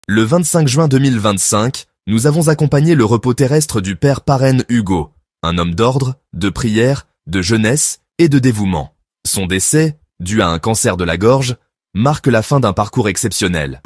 Le 25 juin 2025, nous avons accompagné le repos terrestre du père Parraine Hugo, un homme d'ordre, de prière, de jeunesse et de dévouement. Son décès, dû à un cancer de la gorge, marque la fin d'un parcours exceptionnel.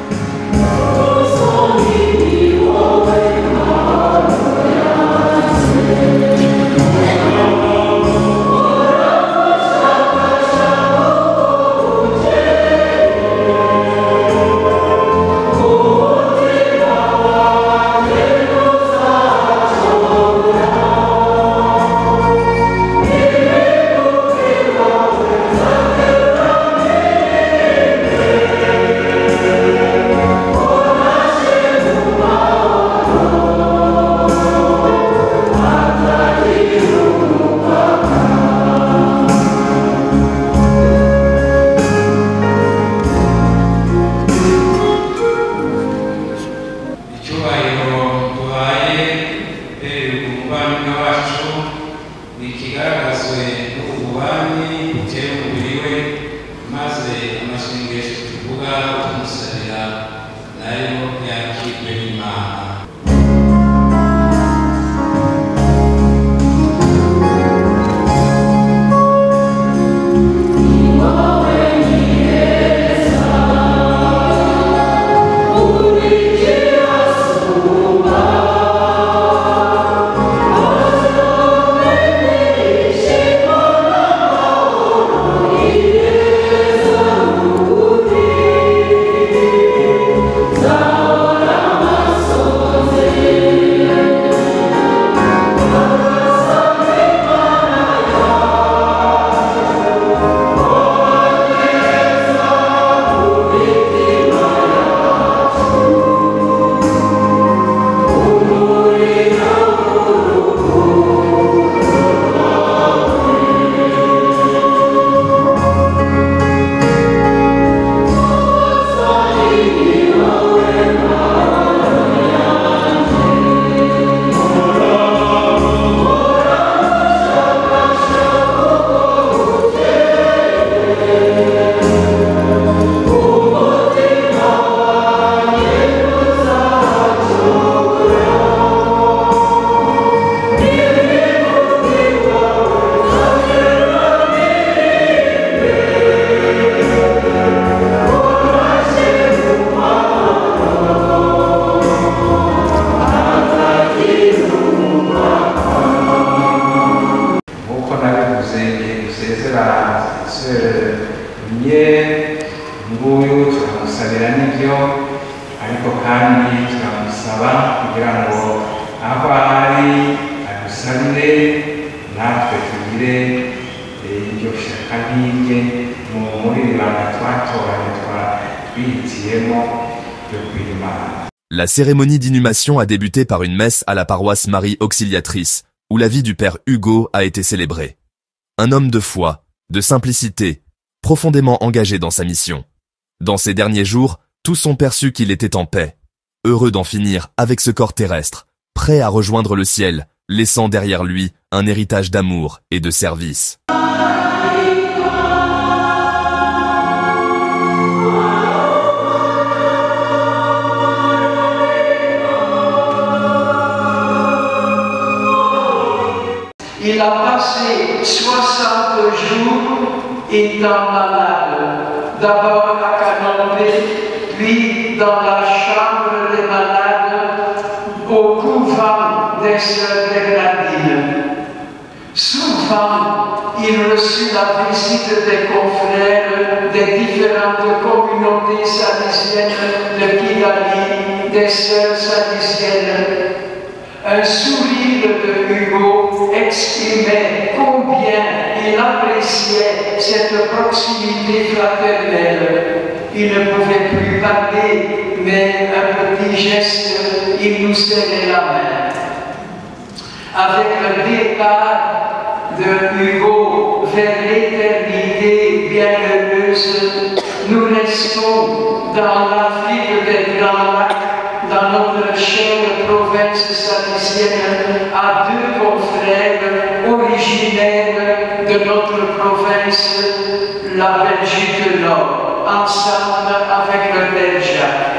La cérémonie d'inhumation a débuté par une messe à la paroisse Marie Auxiliatrice, où la vie du père Hugo a été célébrée. Un homme de foi, de simplicité, profondément engagé dans sa mission. Dans ces derniers jours, tous ont perçu qu'il était en paix, heureux d'en finir avec ce corps terrestre, prêt à rejoindre le ciel, laissant derrière lui un héritage d'amour et de service. Il a passé 60 jours étant malade, d'abord à Canopée, puis dans la chambre des malades au couvent des Sœurs des Gradines. Souvent, il reçut la visite des confrères des différentes communautés salesiennes de Kigali, des Sœurs salesiennes. Un sourire de Hugo exprimait combien il appréciait cette proximité fraternelle. Il ne pouvait plus parler, mais un petit geste, il nous serrait la main. Avec le départ de Hugo vers l'éternité bienheureuse, nous restons dans l'Afrique des Grands Lacs, dans notre chère province salesienne, à deux confrères originaires de notre province, la Belgique Nord, ensemble avec le Père Jacques.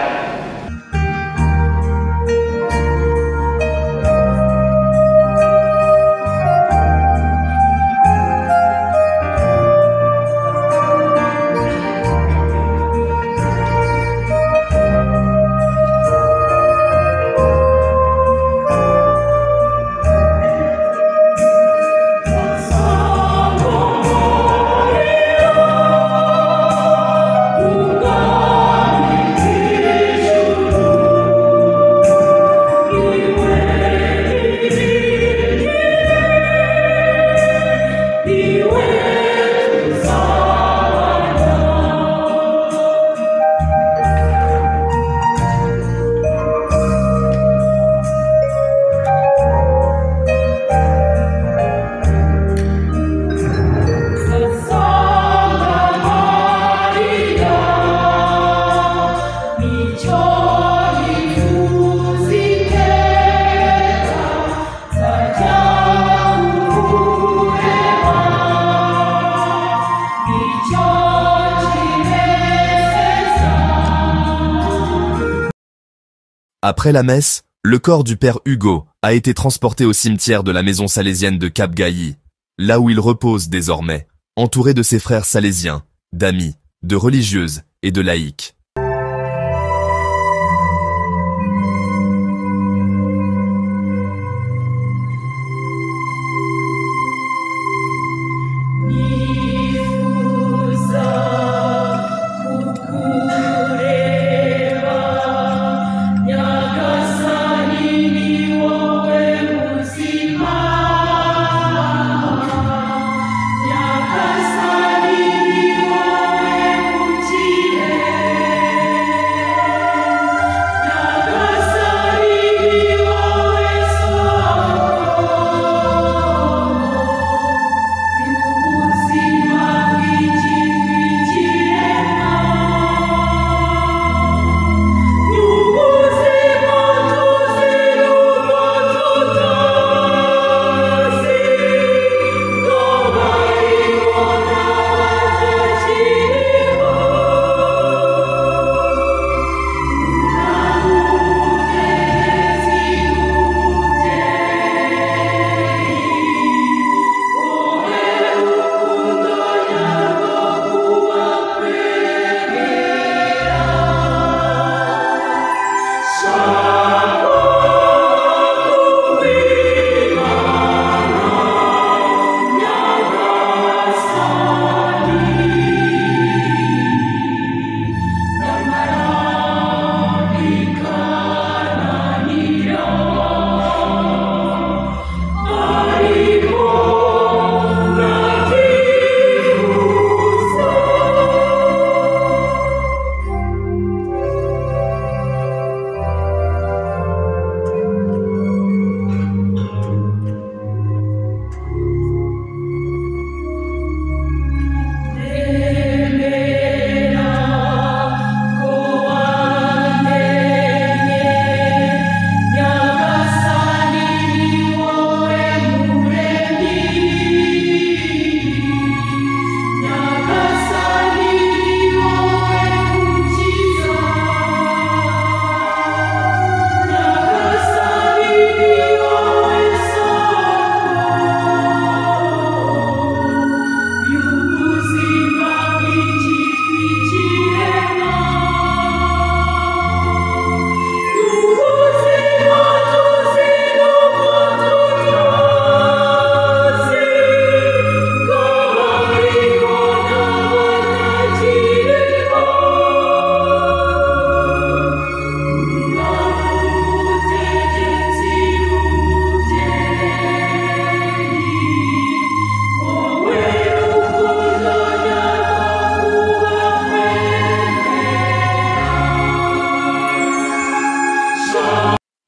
Après la messe, le corps du père Hugo a été transporté au cimetière de la maison salésienne de Cap-Gailly, là où il repose désormais, entouré de ses frères salésiens, d'amis, de religieuses et de laïcs.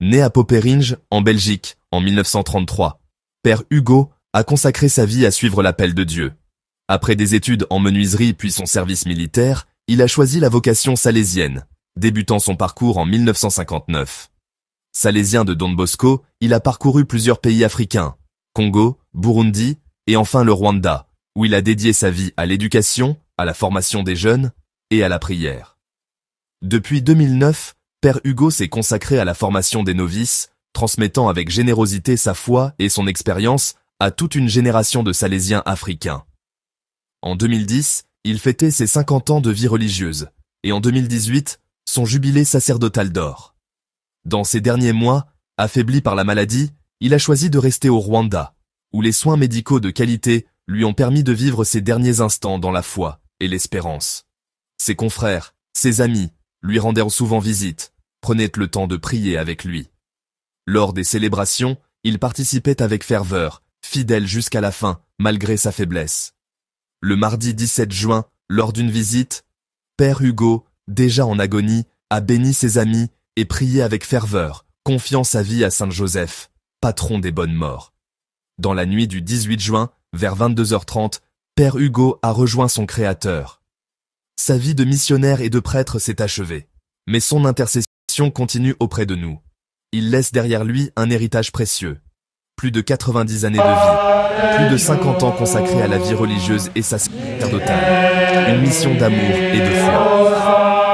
Né à Poperinge, en Belgique, en 1933, Père Hugo a consacré sa vie à suivre l'appel de Dieu. Après des études en menuiserie puis son service militaire, il a choisi la vocation salésienne, débutant son parcours en 1959. Salésien de Don Bosco, il a parcouru plusieurs pays africains, Congo, Burundi et enfin le Rwanda, où il a dédié sa vie à l'éducation, à la formation des jeunes et à la prière. Depuis 2009, Père Hugo s'est consacré à la formation des novices, transmettant avec générosité sa foi et son expérience à toute une génération de Salésiens africains. En 2010, il fêtait ses 50 ans de vie religieuse, et en 2018, son jubilé sacerdotal d'or. Dans ces derniers mois, affaibli par la maladie, il a choisi de rester au Rwanda, où les soins médicaux de qualité lui ont permis de vivre ses derniers instants dans la foi et l'espérance. Ses confrères, ses amis, lui rendaient souvent visite, prenaient le temps de prier avec lui. Lors des célébrations, il participait avec ferveur, fidèle jusqu'à la fin, malgré sa faiblesse. Le mardi 17 juin, lors d'une visite, Père Hugo, déjà en agonie, a béni ses amis et prié avec ferveur, confiant sa vie à Saint Joseph, patron des bonnes morts. Dans la nuit du 18 juin, vers 22h30, Père Hugo a rejoint son Créateur. Sa vie de missionnaire et de prêtre s'est achevée, mais son intercession continue auprès de nous. Il laisse derrière lui un héritage précieux. Plus de 90 années de vie, plus de 50 ans consacrés à la vie religieuse et sacerdotale, une mission d'amour et de foi.